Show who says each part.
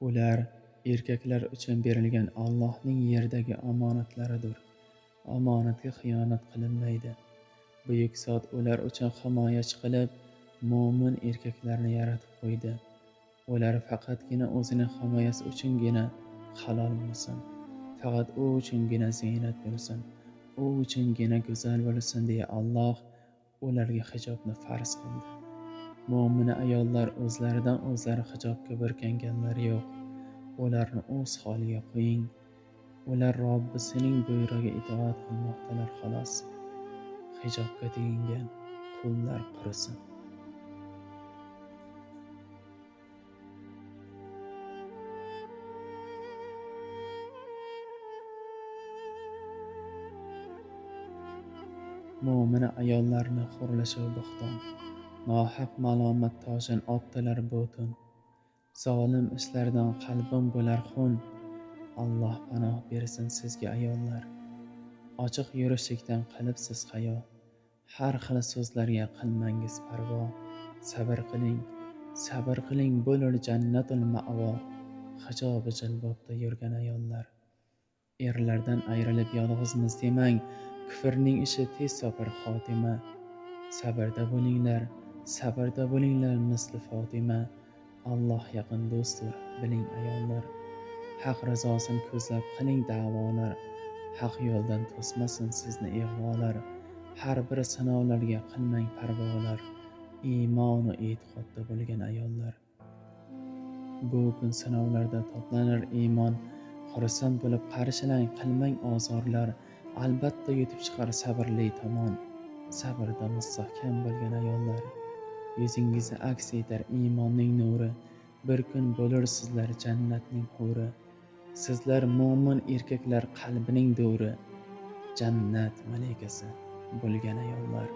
Speaker 1: Ular erkaklar uchun berilgan Allohning yerdagi omonatlaridir. Omonatga xiyonat qilinmaydi. Buyuk zot ular uchun himoyachi qilib, mo'min erkaklarni yaratib qo'ydi. Ular faqatgina o'zining himoyasi uchungina halol bo'lsin. Faqat u uchungina ziynat bo'lsin. U uchungina go'zal bo'lsin deya Alloh ularga hijobni farz qildi. Mo'mina ayollar o'zlaridan o'zlari hijobga burkanganlari yo'q. Ularni o'z holiga qo'ying. Ular Robbisining buyrug'iga itoat qilmoqdalar xolos. Hijobga tegingan qullar qurisin. Mo'mina ayollarni xo'rlashuv bo'xton. Nohaq malomat tojin otdilar butun. Zolim ishlardan qalbim bo'lar xun. Alloh panoh bersin sizga ayollar. Ochiq yurishlikdan qilibsiz hayo. Har xil so'zlarga qilmangiz parvo. Sabr qiling bo'lur jannatul ma'vo. Hijobi jilbobda yurgan ayollar. Erlardan ayrilib yolg'izmiz demang, kufrning ishi tez topar xotima. Sabrda bo'linglar misli Fotima. Alloh yaqin do'stdir, biling ayollar. Haq rizosini ko'zlab qiling da'volar. Haq yo'ldan to'smasin sizni ig'volar. Har bir sinovlarga qilmang parvolar. Iymon va e'tiqodda bo'lgan ayollar. Bu kun sinovlarda toplanir iymon. Xursand bo'lib qarshilang, qilmang ozorlar. Albatta yetib chiqar sabrli tomon. Sabrda mustahkam bo'lgan ayollar. Yuzingizda aks etar iymonning nuri. Bir kun bo'lur sizlar jannatning huri. Sizlar mo'min erkaklar qalbining do'ri. Jannat malikasi bo'lgan ayollar.